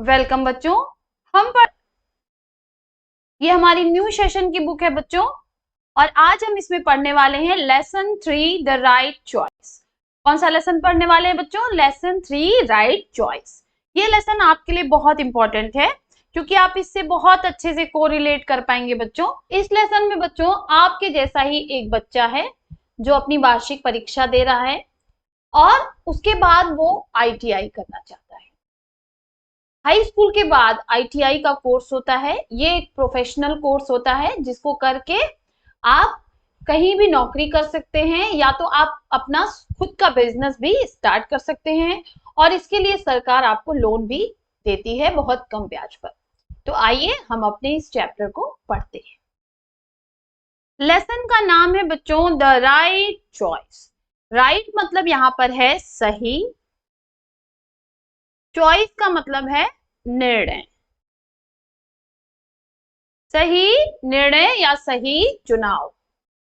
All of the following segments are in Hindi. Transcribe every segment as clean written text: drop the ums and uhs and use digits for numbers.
वेलकम बच्चों। ये हमारी न्यू सेशन की बुक है बच्चों, और आज हम इसमें पढ़ने वाले हैं लेसन 3 द राइट चॉइस। कौन सा लेसन पढ़ने वाले हैं बच्चों? Lesson 3 right choice. ये लेसन आपके लिए बहुत इंपॉर्टेंट है क्योंकि आप इससे बहुत अच्छे से कोरिलेट कर पाएंगे बच्चों। इस लेसन में बच्चों आपके जैसा ही एक बच्चा है जो अपनी वार्षिक परीक्षा दे रहा है और उसके बाद वो ITI करना चाहता है। हाई स्कूल के बाद ITI का कोर्स होता है। ये एक प्रोफेशनल कोर्स होता है जिसको करके आप कहीं भी नौकरी कर सकते हैं या तो आप अपना खुद का बिजनेस भी स्टार्ट कर सकते हैं, और इसके लिए सरकार आपको लोन भी देती है बहुत कम ब्याज पर। तो आइए हम अपने इस चैप्टर को पढ़ते हैं। लेसन का नाम है बच्चों द राइट चॉइस। राइट मतलब यहां पर है सही, चॉइस का मतलब है निर्णय, सही निर्णय या सही चुनाव।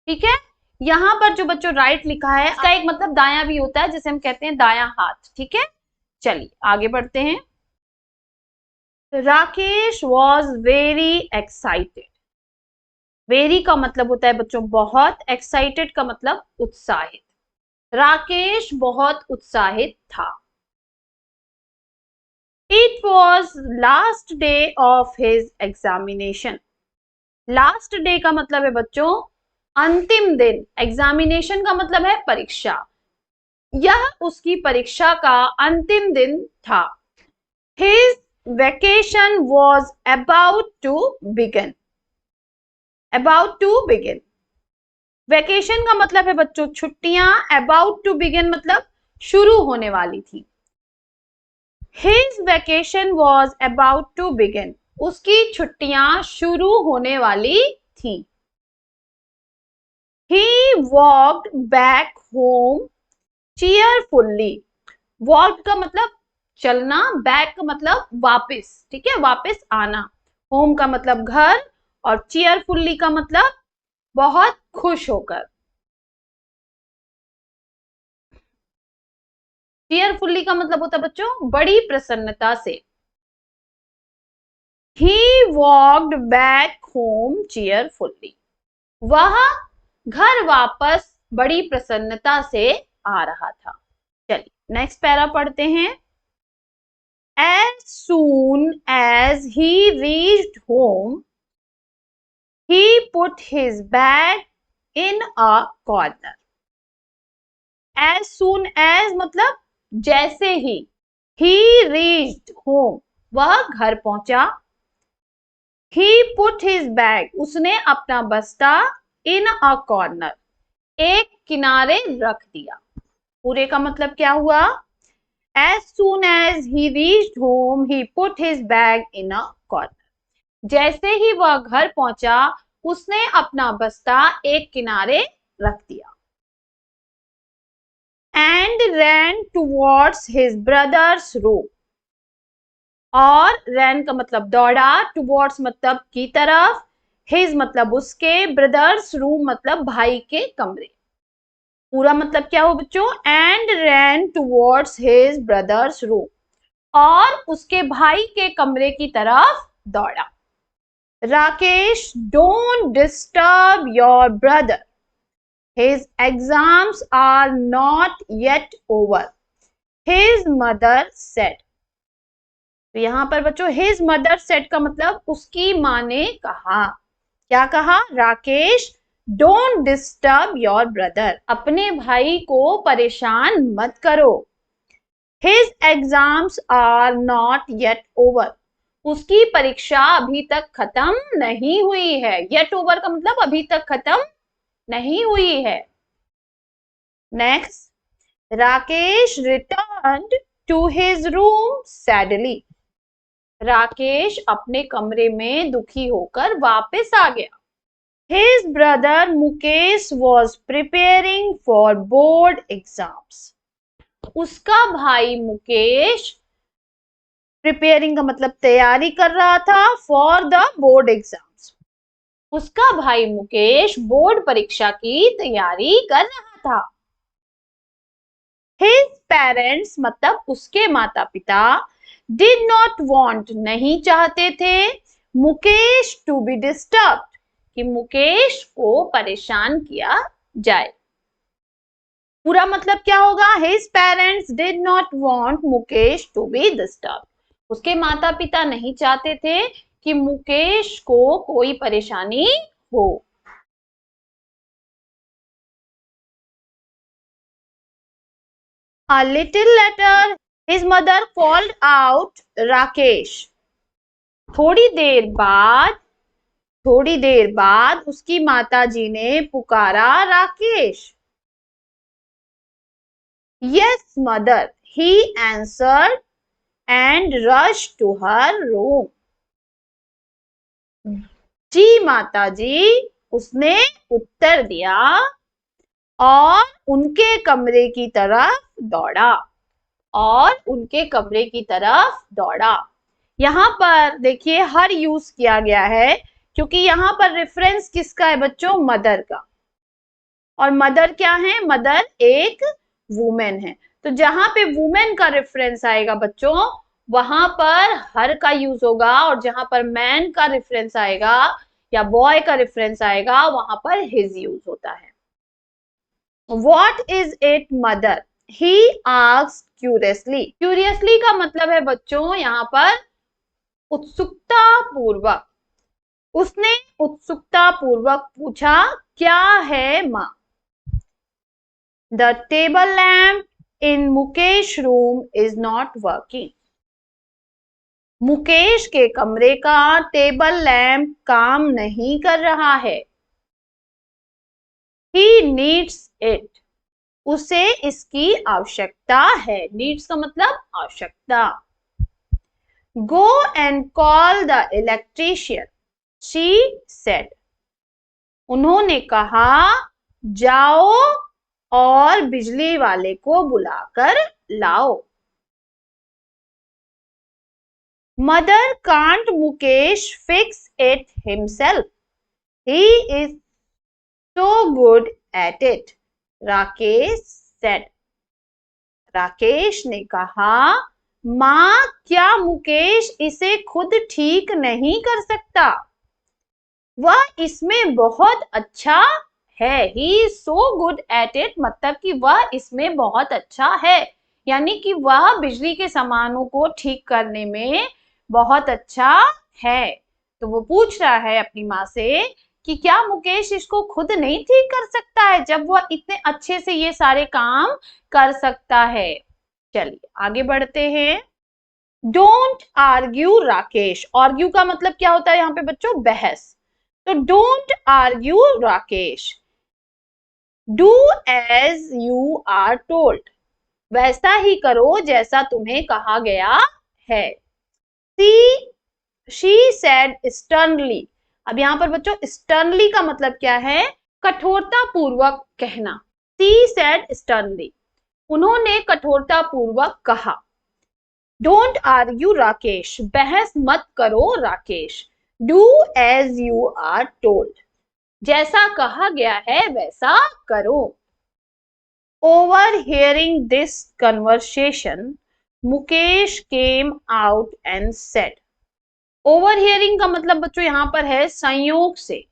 ठीक है, यहां पर जो बच्चों राइट लिखा है इसका एक मतलब दायां भी होता है, जिसे हम कहते हैं दायां हाथ। ठीक है, चलिए आगे बढ़ते हैं। Rakesh was very excited. Very का मतलब होता है बच्चों बहुत, एक्साइटेड का मतलब उत्साहित। राकेश बहुत उत्साहित था। It was last day of his examination. Last day का मतलब है बच्चों अंतिम दिन, एग्जामिनेशन का मतलब है परीक्षा। यह उसकी परीक्षा का अंतिम दिन था। His vacation was about to begin. About to begin. Vacation का मतलब है बच्चों छुट्टियां, about to begin मतलब शुरू होने वाली थी। His vacation was about to begin. उसकी छुट्टियां शुरू होने वाली थी। He walked back home cheerfully. Walked का मतलब चलना, back का मतलब वापस। ठीक है, वापस आना। Home का मतलब घर, और cheerfully का मतलब बहुत खुश होकर। cheerfully का मतलब होता है बच्चों बड़ी प्रसन्नता से। He walked back home cheerfully. वह घर वापस बड़ी प्रसन्नता से आ रहा था। चलिए नेक्स्ट पैरा पढ़ते हैं। As soon as he reached home, he put his bag in a corner. As soon as मतलब जैसे ही, he reached home वह घर पहुंचा। He put his bag उसने अपना बस्ता in a corner एक किनारे रख दिया। पूरे का मतलब क्या हुआ? As soon as he reached home, he put his bag in a corner. जैसे ही वह घर पहुंचा उसने अपना बस्ता एक किनारे रख दिया। And ran towards his brother's room. और ran का मतलब दौड़ा, towards मतलब की तरफ, his मतलब उसके, ब्रदर्स रूम मतलब भाई के कमरे। पूरा मतलब क्या हो बच्चों? And ran towards his brother's room, और उसके भाई के कमरे की तरफ दौड़ा। Rakesh don't disturb your brother, his exams are not yet over, his mother said. तो यहां पर बच्चों हिज मदर सेड का मतलब उसकी मां ने कहा। क्या कहा? Rakesh don't disturb your brother, अपने भाई को परेशान मत करो। His exams are not yet over, उसकी परीक्षा अभी तक खत्म नहीं हुई है। येट ओवर का मतलब अभी तक खत्म नहीं हुई है। Next, Rakesh returned to his room sadly. Rakesh अपने कमरे में दुखी होकर वापस आ गया। His brother Mukesh was preparing for board exams. उसका भाई मुकेश प्रिपेयरिंग का मतलब तैयारी कर रहा था, फॉर द बोर्ड एग्जाम्स। उसका भाई मुकेश बोर्ड परीक्षा की तैयारी कर रहा था। His parents मतलब उसके माता पिता डिड नॉट वॉन्ट नहीं चाहते थे, मुकेश टू बी डिस्टर्ब्ड कि मुकेश को परेशान किया जाए। पूरा मतलब क्या होगा? His parents did not want Mukesh to be disturbed, उसके माता पिता नहीं चाहते थे कि मुकेश को कोई परेशानी हो। A little later, his mother called out Rakesh. थोड़ी देर बाद उसकी माताजी ने पुकारा Rakesh. Yes, mother, he answered and rushed to her room. जी माताजी, उसने उत्तर दिया और उनके कमरे की तरफ दौड़ा। यहां पर देखिए हर यूज किया गया है क्योंकि यहां पर रेफरेंस किसका है बच्चों? मदर का। और मदर क्या है? मदर एक वुमेन है। तो जहां पे वुमेन का रेफरेंस आएगा बच्चों वहां पर हर का यूज होगा, और जहां पर मैन का रेफरेंस आएगा या बॉय का रेफरेंस आएगा वहां पर हिज यूज होता है। What is it, mother? He asked curiously. Curiously का मतलब है बच्चों यहाँ पर उत्सुकता पूर्वक। उसने उत्सुकता पूर्वक पूछा, क्या है माँ? The table lamp in Mukesh room is not working. Mukesh के कमरे का टेबल लैंप काम नहीं कर रहा है। He needs it. उसे इसकी आवश्यकता है। नीड्स का मतलब आवश्यकता। Go and call the electrician, she said. उन्होंने कहा जाओ और बिजली वाले को बुलाकर लाओ। Mother can't Mukesh fix it himself. He is so good at it, Rakesh said. Rakesh ने कहा माँ क्या मुकेश इसे खुद ठीक नहीं कर सकता? वह इसमें बहुत अच्छा है। He is so good at it मतलब कि वह इसमें बहुत अच्छा है, यानी कि वह बिजली के सामानों को ठीक करने में बहुत अच्छा है। तो वो पूछ रहा है अपनी माँ से कि क्या मुकेश इसको खुद नहीं ठीक कर सकता है जब वह इतने अच्छे से ये सारे काम कर सकता है। चलिए आगे बढ़ते हैं। Don't argue Rakesh. आर्ग्यू का मतलब क्या होता है यहाँ पे बच्चों? बहस। तो don't argue Rakesh, do as you are told. वैसा ही करो जैसा तुम्हें कहा गया है। She said sternly. अब यहाँ पर बच्चों स्टर्नली का मतलब क्या है? कठोरता पूर्वक कहना। शी सेड स्टर्नली, उन्होंने कठोरता पूर्वक कहा। डोंट आर्ग्यू राकेश, बहस मत करो Rakesh. Do as you are told, जैसा कहा गया है वैसा करो। Overhearing this conversation, Mukesh came out and said. Overhearing का मतलब बच्चों यहाँ पर है संयोग से।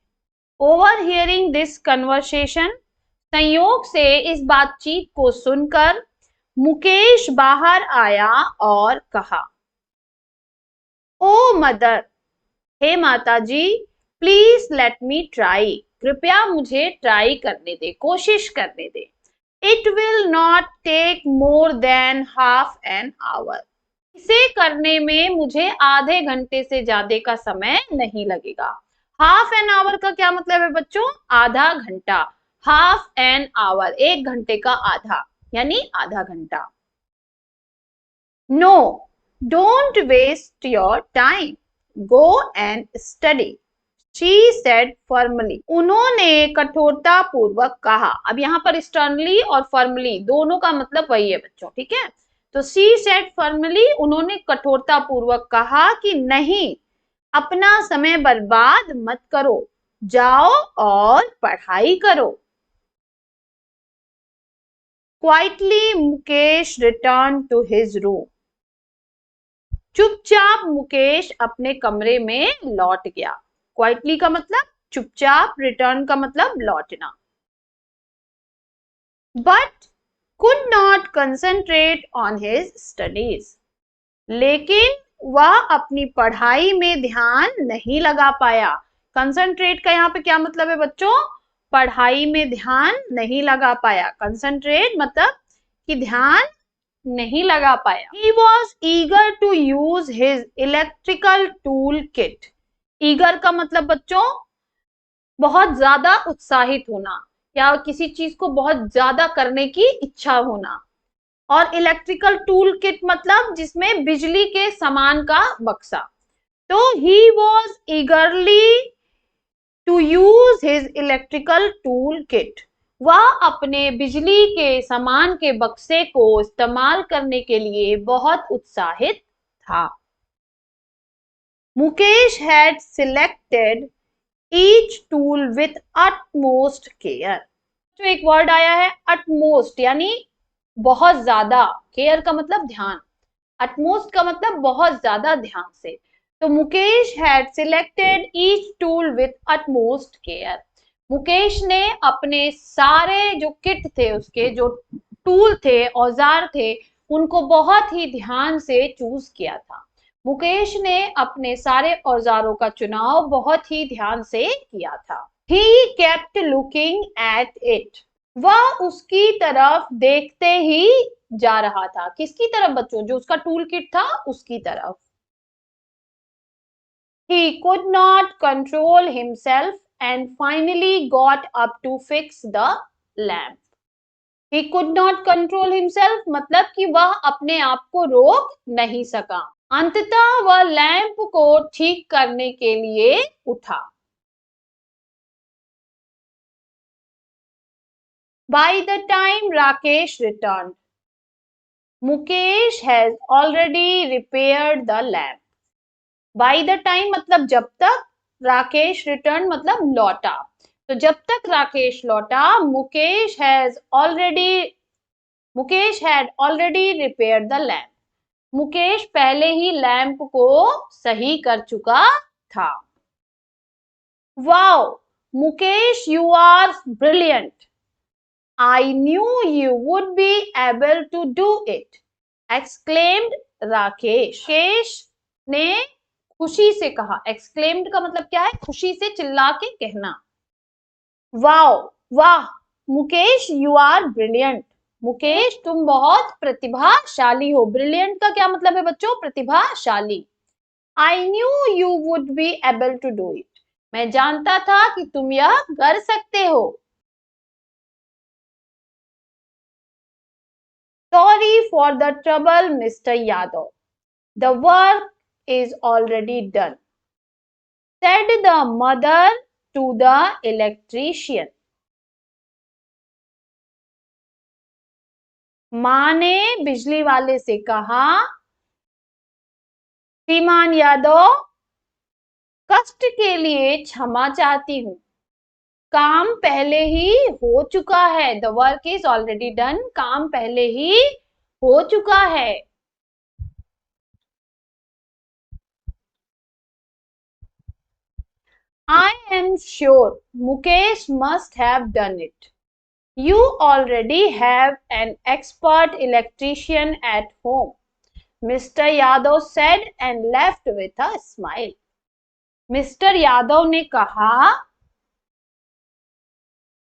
Overhearing this conversation, संयोग से इस बातचीत को सुनकर मुकेश बाहर आया और कहा, ओ मदर, हे माताजी, प्लीज लेट मी ट्राई, कृपया मुझे ट्राई करने दे, कोशिश करने दे। It will not take more than half an hour. इसे करने में मुझे आधे घंटे से ज्यादा का समय नहीं लगेगा। हाफ एन आवर का क्या मतलब है बच्चों? आधा घंटा। हाफ एन आवर, एक घंटे का आधा, यानी आधा घंटा। No, don't waste your time, go and study, she said firmly. उन्होंने कठोरता पूर्वक कहा। अब यहाँ पर sternly और firmly दोनों का मतलब वही है बच्चों, ठीक है? तो she said firmly, उन्होंने कठोरता पूर्वक कहा कि नहीं, अपना समय बर्बाद मत करो, जाओ और पढ़ाई करो। Quietly, Mukesh returned to his room. चुपचाप मुकेश अपने कमरे में लौट गया। क्वाइटली का मतलब चुपचाप, रिटर्न का मतलब लौटना। But could not concentrate on his studies, लेकिन वह अपनी पढ़ाई में ध्यान नहीं लगा पाया। कंसंट्रेट का यहाँ पे क्या मतलब है बच्चों? पढ़ाई में ध्यान नहीं लगा पाया। कंसंट्रेट मतलब कि ध्यान नहीं लगा पाया। He was eager to use his electrical tool kit. Eager का मतलब बच्चों बहुत ज्यादा उत्साहित होना या किसी चीज को बहुत ज्यादा करने की इच्छा होना। और इलेक्ट्रिकल टूल किट मतलब जिसमें बिजली के सामान का बक्सा। तो he was eagerly to use his electrical tool kit. वह अपने बिजली के सामान के बक्से को इस्तेमाल करने के लिए बहुत उत्साहित था। Mukesh had selected each tool with utmost care. जो एक वर्ड आया है utmost यानी बहुत ज्यादा, केयर का मतलब ध्यान, utmost का मतलब बहुत ज्यादा ध्यान से। तो Mukesh had selected each tool with utmost care. Mukesh ने अपने सारे जो किट थे, उसके जो टूल थे, औजार थे, उनको बहुत ही ध्यान से चूज किया था। मुकेश ने अपने सारे औजारों का चुनाव बहुत ही ध्यान से किया था। He kept looking at it. वह उसकी तरफ देखते ही जा रहा था। किसकी तरफ बच्चों? जो उसका टूल किट था उसकी तरफ। He could not control himself and finally got up to fix the lamp. He could not control himself मतलब कि वह अपने आप को रोक नहीं सका। अंततः वह लैंप को ठीक करने के लिए उठा। By the time Rakesh returned, Mukesh has already repaired the lamp. By the time मतलब जब तक, राकेश रिटर्न मतलब लौटा। तो जब तक राकेश लौटा, Mukesh had already repaired the lamp. Mukesh पहले ही लैंप को सही कर चुका था। Wow, Mukesh, you are brilliant. I knew you would be able to do it, exclaimed Rakesh. Rakesh ने खुशी से कहा। एक्सक्लेम्ड का मतलब क्या है? खुशी से चिल्ला के कहना। वाओ, वाह, Mukesh you are brilliant. Mukesh तुम बहुत प्रतिभाशाली हो। ब्रिलियंट का क्या मतलब है बच्चों? प्रतिभाशाली। I knew you would be able to do it. मैं जानता था कि तुम यह कर सकते हो। Sorry for the trouble mister Yadav, the work is already done, said the mother to the electrician. मां ने बिजली वाले से कहा, श्रीमान यादव, कष्ट के लिए क्षमा चाहती हूँ, काम पहले ही हो चुका है। The work is already done, काम पहले ही हो चुका है। I am sure Mukesh must have done it. You already have an expert electrician at home, Mr. Yadav said and left with a smile. Mr. Yadav ने कहा,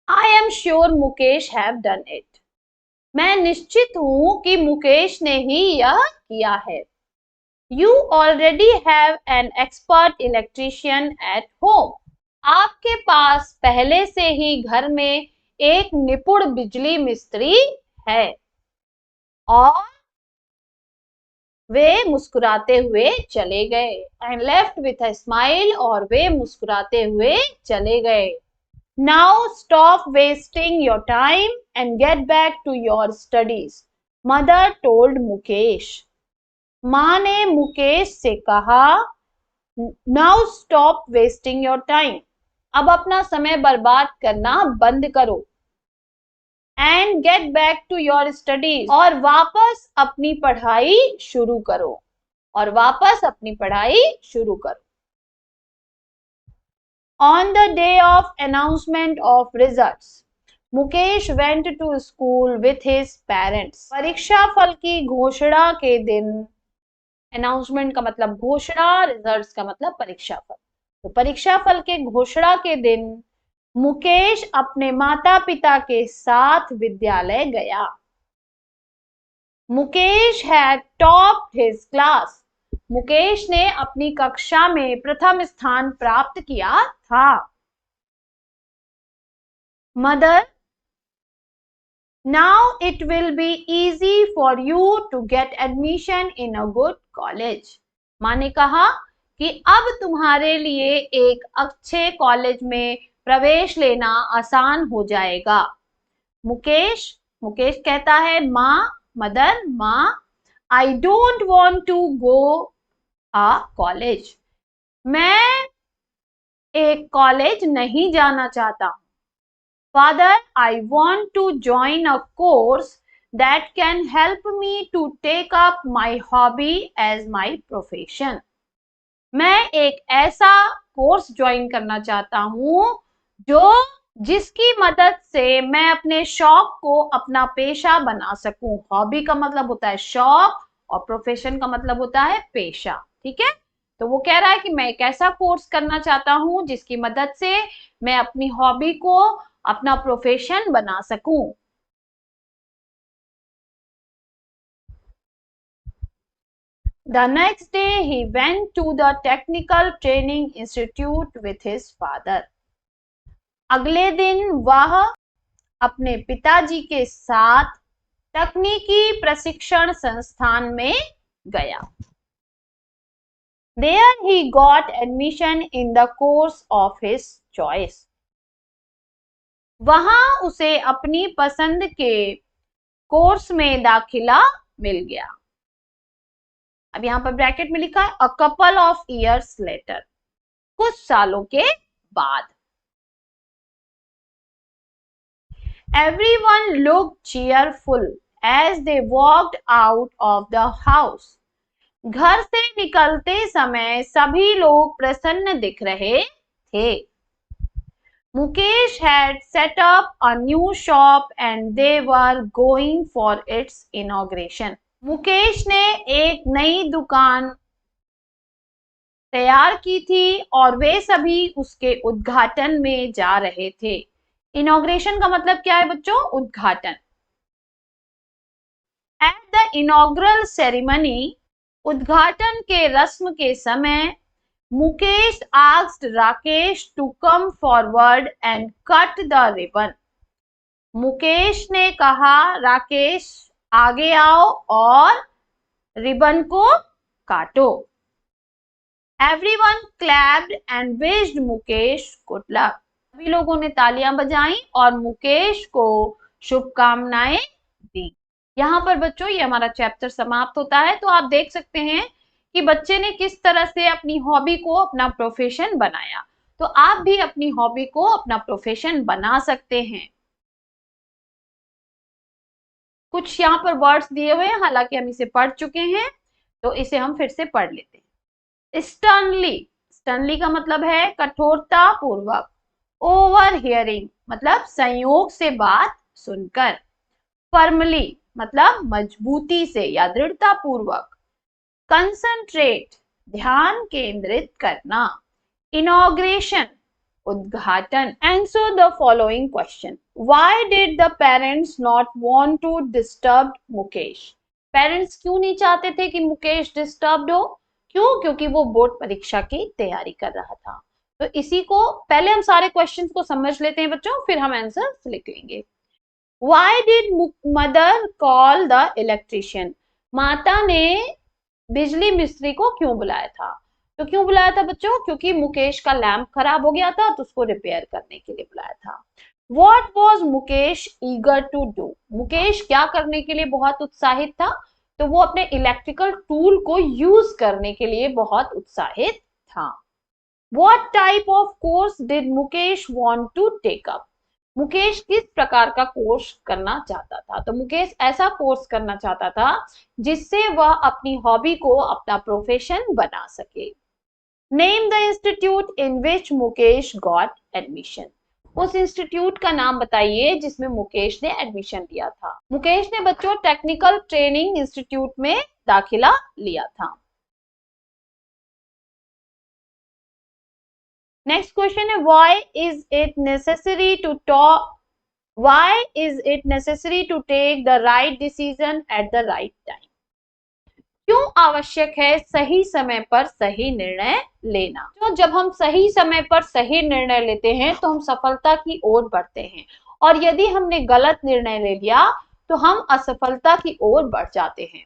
I am sure Mukesh have done it. मैं निश्चित हूं कि मुकेश ने ही यह किया है। You already have an expert electrician at home. आपके पास पहले से ही घर में एक निपुण बिजली मिस्त्री है। और वे मुस्कुराते हुए चले गए। And left with a smile, और वे मुस्कुराते हुए चले गए। Now stop wasting your time and get back to your studies, mother told Mukesh. मां ने मुकेश से कहा, Now stop wasting your time. अब अपना समय बर्बाद करना बंद करो। And get back to your studies. और वापस अपनी पढ़ाई शुरू करो। और वापस अपनी पढ़ाई शुरू करो। On the day of announcement of results, Mukesh went to school with his parents. परीक्षा फल की घोषणा के दिन, अनाउंसमेंट का मतलब घोषणा, रिजल्ट्स का मतलब परीक्षा फल। तो परीक्षा फल के घोषणा के दिन मुकेश अपने माता पिता के साथ विद्यालय गया। Mukesh had topped his class. Mukesh ने अपनी कक्षा में प्रथम स्थान प्राप्त किया था। Mother, now it will be easy for you to get admission in a good college. माँ ने कहा कि अब तुम्हारे लिए एक अच्छे कॉलेज में प्रवेश लेना आसान हो जाएगा। मुकेश कहता है माँ, मदर, माँ, I don't want to go a college. मैं एक कॉलेज नहीं जाना चाहता। Father, I want to join a course that can help me to take up my hobby as my profession. मैं एक ऐसा कोर्स ज्वाइन करना चाहता हूं जिसकी मदद से मैं अपने शौक को अपना पेशा बना सकूं। हॉबी का मतलब होता है शौक और प्रोफेशन का मतलब होता है पेशा। ठीक है, तो वो कह रहा है कि मैं एक ऐसा कोर्स करना चाहता हूं जिसकी मदद से मैं अपनी हॉबी को अपना प्रोफेशन बना सकूं। The next day he went to the technical training institute with his father. अगले दिन वह अपने पिताजी के साथ तकनीकी प्रशिक्षण संस्थान में गया। There he got admission in the course of his choice. वहां उसे अपनी पसंद के कोर्स में दाखिला मिल गया। अब यहां पर ब्रैकेट में लिखा है a couple of years later, कुछ सालों के बाद। Everyone looked cheerful as they walked out of the house. घर से निकलते समय सभी लोग प्रसन्न दिख रहे थे। Mukesh had set up a new shop and they were going for its inauguration. Mukesh ने एक नई दुकान तैयार की थी और वे सभी उसके उद्घाटन में जा रहे थे। इनॉग्रेशन का मतलब क्या है बच्चों? उद्घाटन। एट द इनॉग्रल सेरेमनी, उद्घाटन के रस्म के समय, Mukesh asked Rakesh to come forward and cut the ribbon. Mukesh ने कहा राकेश आगे आओ और रिबन को काटो। Everyone clapped and wished Mukesh good luck. सभी लोगों ने तालियां बजाई और मुकेश को शुभकामनाएं दी। यहाँ पर बच्चों ये हमारा चैप्टर समाप्त होता है। तो आप देख सकते हैं कि बच्चे ने किस तरह से अपनी हॉबी को अपना प्रोफेशन बनाया। तो आप भी अपनी हॉबी को अपना प्रोफेशन बना सकते हैं। कुछ यहाँ पर वर्ड्स दिए हुए हैं, हालांकि हम इसे पढ़ चुके हैं, तो इसे हम फिर से पढ़ लेते हैं। स्टर्नली, स्टर्नली का मतलब है कठोरता पूर्वक। ओवर हियरिंग मतलब संयोग से बात सुनकर। फर्मली मतलब मजबूती से या दृढ़ता पूर्वक। कंसंट्रेट ध्यान केंद्रित करना। इनॉग्रेशन उद्घाटन। Answer the following question. Why did the parents not want to disturb Mukesh? Parents क्यों नहीं चाहते थे कि मुकेश डिस्टर्ब्ड हो? क्यों? क्योंकि वो बोर्ड परीक्षा की तैयारी कर रहा था। तो इसी को पहले हम सारे क्वेश्चंस को समझ लेते हैं बच्चों, फिर हम आंसर लिख लेंगे। Why did mother call the electrician? माता ने बिजली मिस्त्री को क्यों बुलाया था? तो क्यों बुलाया था बच्चों? क्योंकि मुकेश का लैंप खराब हो गया था तो उसको रिपेयर करने के लिए बुलाया था। What was Mukesh eager to do? Mukesh क्या करने के लिए बहुत उत्साहित था? तो वो अपने इलेक्ट्रिकल टूल को यूज करने के लिए बहुत उत्साहित था। What type of course did Mukesh want to take up? Mukesh किस प्रकार का कोर्स करना चाहता था? तो मुकेश ऐसा कोर्स करना चाहता था जिससे वह अपनी हॉबी को अपना प्रोफेशन बना सके। Name the institute in which Mukesh got admission. उस इंस्टीट्यूट का नाम बताइए जिसमें मुकेश ने एडमिशन लिया था। मुकेश ने बच्चों टेक्निकल ट्रेनिंग इंस्टीट्यूट में दाखिला लिया था। नेक्स्ट क्वेश्चन है why is it necessary to take the right decision at the right time? क्यों आवश्यक है सही समय पर सही निर्णय लेना? तो जब हम सही समय पर सही निर्णय लेते हैं तो हम सफलता की ओर बढ़ते हैं, और यदि हमने गलत निर्णय ले लिया तो हम असफलता की ओर बढ़ जाते हैं।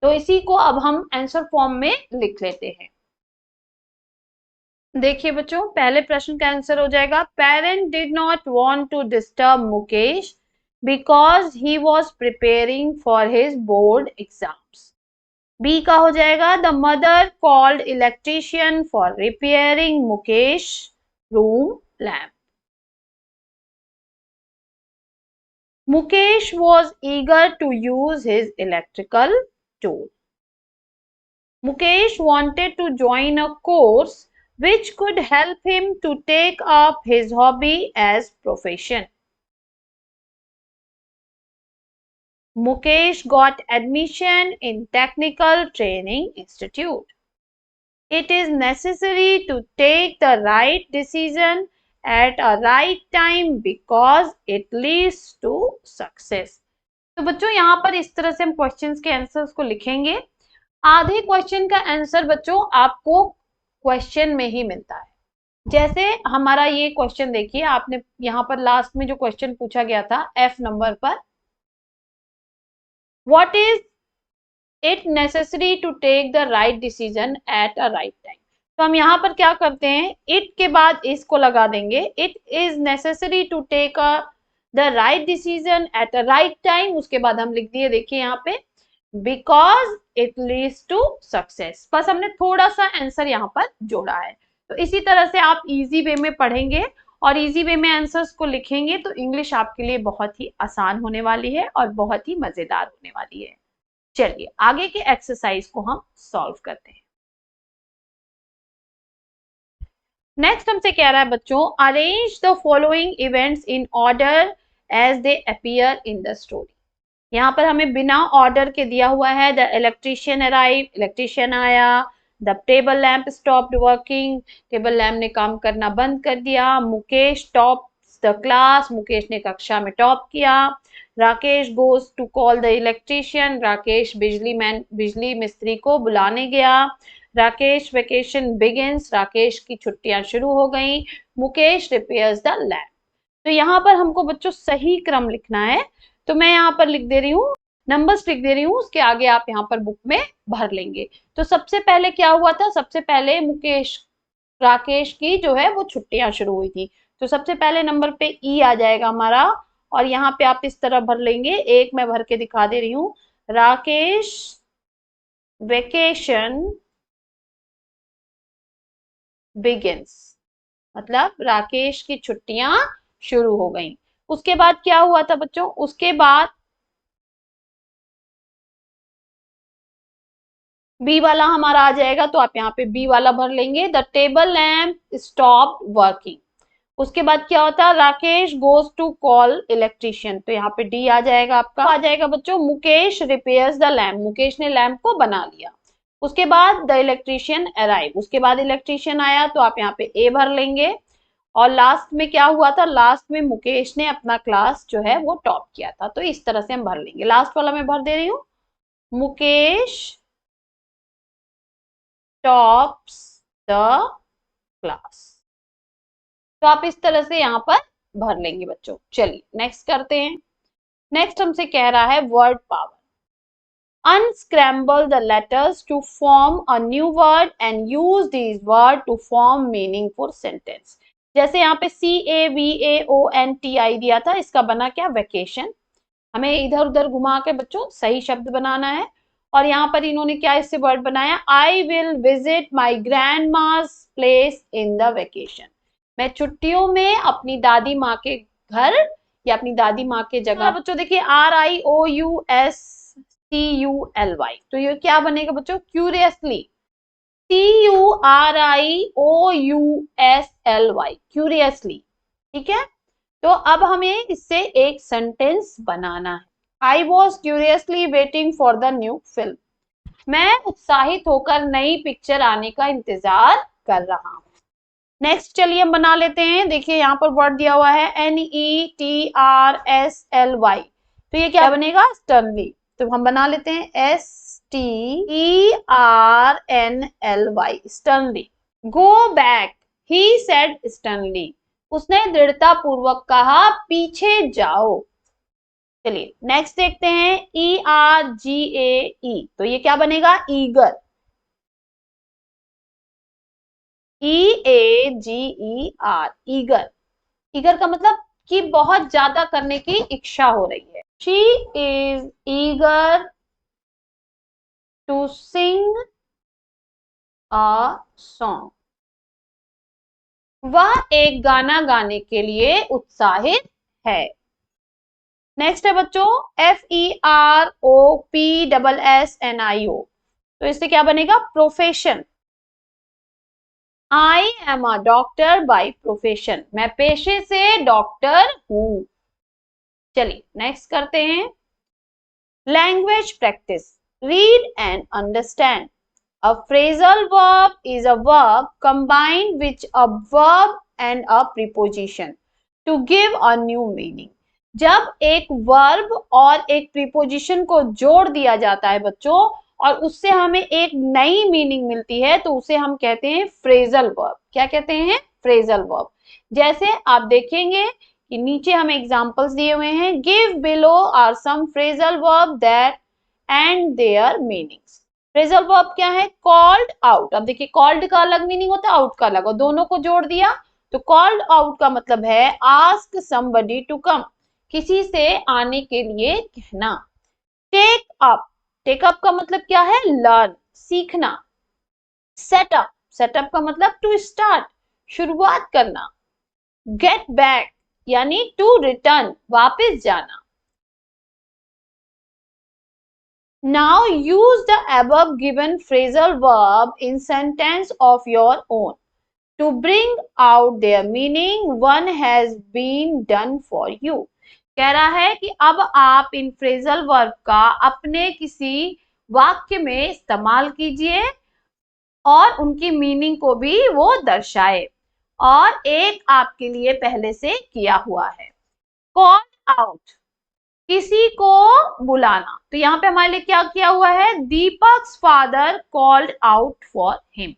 तो इसी को अब हम आंसर फॉर्म में लिख लेते हैं। देखिए बच्चों, पहले प्रश्न का आंसर हो जाएगा parent did not want to disturb Mukesh because he was preparing for his board exams. B का हो जाएगा the mother called electrician for repairing Mukesh room lamp. Mukesh was eager to use his electrical tool. Mukesh wanted to join a course which could help him to take up his hobby as profession. Mukesh got admission in Technical Training Institute. It is necessary to take the right decision at a right time because it leads to success. तो बच्चों यहाँ पर इस तरह से हम क्वेश्चंस के आंसर्स को लिखेंगे। आधे क्वेश्चन का आंसर बच्चों आपको क्वेश्चन में ही मिलता है। जैसे हमारा ये क्वेश्चन देखिए, आपने यहाँ पर लास्ट में जो क्वेश्चन पूछा गया था एफ नंबर पर, what is it necessary to take the right decision at a right time. तो हम यहाँ पर क्या करते हैं, इट के बाद इसको लगा देंगे, it is necessary to take the right decision at a right time. उसके बाद हम लिख दिए, देखिए यहाँ पे because it leads to success. बस हमने थोड़ा सा आंसर यहाँ पर जोड़ा है। तो इसी तरह से आप इजी वे में पढ़ेंगे और इजी वे में आंसर्स को लिखेंगे तो इंग्लिश आपके लिए बहुत ही आसान होने वाली है और बहुत ही मजेदार होने वाली है। चलिए आगे के एक्सरसाइज को हम सॉल्व करते हैं। नेक्स्ट हमसे कह रहा है बच्चों, arrange the following events in order as they appear in the story. यहाँ पर हमें बिना ऑर्डर के दिया हुआ है, द इलेक्ट्रीशियन अराइव, इलेक्ट्रीशियन आया, the table lamp stopped working, table lamp ने काम करना बंद कर दिया, Mukesh tops the class, Mukesh ने कक्षा में टॉप किया, Rakesh goes to call the electrician, Rakesh बिजली मिस्त्री को बुलाने गया, राकेश वेकेशन बिगिंस, राकेश की छुट्टियां शुरू हो गई, मुकेश रिपेयर्स द लैम्प। तो यहाँ पर हमको बच्चों सही क्रम लिखना है, तो मैं यहाँ पर लिख दे रही हूँ, नंबर्स लिख दे रही हूँ, उसके आगे आप यहाँ पर बुक में भर लेंगे। तो सबसे पहले क्या हुआ था, सबसे पहले राकेश की जो है वो छुट्टियां शुरू हुई थी, तो सबसे पहले नंबर पे ई आ जाएगा हमारा, और यहाँ पे आप इस तरह भर लेंगे, एक मैं भर के दिखा दे रही हूँ, राकेश वेकेशन बिगिंस, मतलब राकेश की छुट्टियां शुरू हो गई। उसके बाद क्या हुआ था बच्चों, उसके बाद बी वाला हमारा आ जाएगा, तो आप यहाँ पे बी वाला भर लेंगे, the table lamp stop working. उसके बाद क्या होता है, Rakesh goes to call electrician, तो यहाँ पे डी आ जाएगा आपका। आ जाएगा बच्चों Mukesh repairs the lamp, Mukesh ने लैम्प को बना लिया। उसके बाद द इलेक्ट्रीशियन अराइव, उसके बाद इलेक्ट्रीशियन आया, तो आप यहाँ पे ए भर लेंगे। और लास्ट में क्या हुआ था, लास्ट में मुकेश ने अपना क्लास जो है वो टॉप किया था, तो इस तरह से हम भर लेंगे। लास्ट वाला मैं भर दे रही हूँ, मुकेश टॉप्स द क्लास। तो आप इस तरह से यहाँ पर भर लेंगे बच्चों। चलिए नेक्स्ट करते हैं। नेक्स्ट हमसे कह रहा है word power. Unscramble the letters to form a new word and use these words to form meaningful sentence. जैसे यहाँ पे CAVAONTI दिया था, इसका बना क्या, वेकेशन। हमें इधर उधर घुमा के बच्चों सही शब्द बनाना है। और यहाँ पर इन्होंने क्या इससे वर्ड बनाया, I will visit my grand mass place in the vacation. मैं छुट्टियों में अपनी दादी माँ के घर या अपनी दादी माँ के जगह। बच्चों देखिए RIOUSCULY, तो ये क्या बनेगा बच्चों? क्यूरियसली। CURIOUSLY, curiously. ठीक है, तो अब हमें इससे एक सेंटेंस बनाना है। I was curiously waiting for the new film. मैं उत्साहित होकर नई पिक्चर आने का इंतजार कर रहा हूं। नेक्स्ट चलिए हम बना लेते हैं। देखिए यहाँ पर वर्ड दिया हुआ है NETRSLY, तो ये क्या बनेगा? स्टर्नली। तो हम बना लेते हैं STERNLY, sternly. Go back, he said sternly, उसने दृढ़ता पूर्वक कहा पीछे जाओ। चलिए नेक्स्ट देखते हैं ERGAE, तो ये क्या बनेगा? ईगर। EAGER, eager. ईगर का मतलब कि बहुत ज्यादा करने की इच्छा हो रही है। She is eager to sing a song. वह एक गाना गाने के लिए उत्साहित है। नेक्स्ट है बच्चों FEROPSSNIO, तो इससे क्या बनेगा? Profession. I am a doctor by profession, मैं पेशे से डॉक्टर हूं। चलिए नेक्स्ट करते हैं language practice. Read and understand. A phrasal verb is a verb combined with a verb and a preposition to give a new meaning. जब एक वर्ब और एक प्रीपोजिशन को जोड़ दिया जाता है बच्चों और उससे हमें एक नई मीनिंग मिलती है तो उसे हम कहते हैं फ्रेजल वर्ब। क्या कहते हैं? Phrasal verb. जैसे आप देखेंगे कि नीचे हमें एग्जांपल्स दिए हुए हैं। Give below are some phrasal verb that and their meanings. Phrasal verb क्या है? Called out. अब देखिए कॉल्ड का अलग मीनिंग होता है, आउट का अलग, और दोनों को जोड़ दिया तो कॉल्ड आउट का मतलब है आस्क समबडी टू कम, किसी से आने के लिए कहना। टेक अप, टेक अप का मतलब क्या है? लर्न, सीखना। सेटअप, सेटअप का मतलब टू स्टार्ट, शुरुआत करना। गेट बैक यानी टू रिटर्न, वापस जाना। Now use the above given phrasal verb in sentence of your own to bring out their meaning. One has been done for you. कह रहा है कि अब आप इन फ्रेजल वर्ब का अपने किसी वाक्य में इस्तेमाल कीजिए और उनकी मीनिंग को भी वो दर्शाए। और एक आपके लिए पहले से किया हुआ है। कॉल आउट, किसी को बुलाना, तो यहाँ पे हमारे लिए क्या किया हुआ है? Deepak's father called out for him,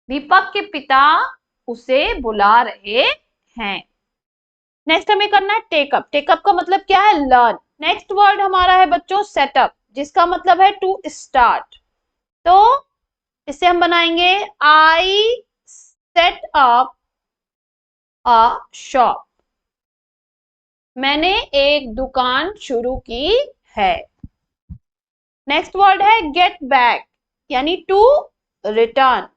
Deepak के पिता उसे बुला रहे हैं। नेक्स्ट हमें करना है टेकअप। टेकअप का मतलब क्या है? लर्न। नेक्स्ट वर्ड हमारा है बच्चों सेटअप, जिसका मतलब है टू स्टार्ट। तो इसे हम बनाएंगे आई सेट अप अ शॉप, मैंने एक दुकान शुरू की है। नेक्स्ट वर्ड है गेट बैक यानी टू रिटर्न।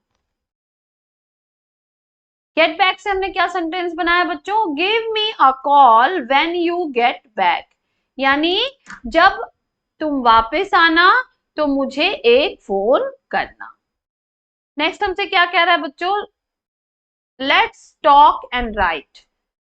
गेट बैक से हमने क्या सेंटेंस बनाया बच्चों? Give me a call when you get back, यानी जब तुम वापस आना तो मुझे एक फोन करना। नेक्स्ट हमसे क्या कह रहा है बच्चों? लेट्स टॉक एंड राइट,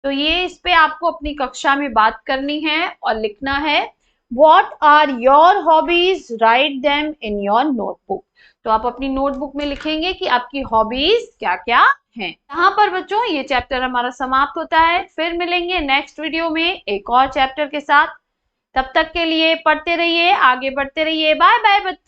तो ये इस पे आपको अपनी कक्षा में बात करनी है और लिखना है। What are your hobbies? Write them in your notebook. तो आप अपनी नोटबुक में लिखेंगे कि आपकी हॉबीज क्या क्या हैं। यहाँ पर बच्चों ये चैप्टर हमारा समाप्त होता है। फिर मिलेंगे नेक्स्ट वीडियो में एक और चैप्टर के साथ। तब तक के लिए पढ़ते रहिए, आगे बढ़ते रहिए। बाय बाय बच्चों।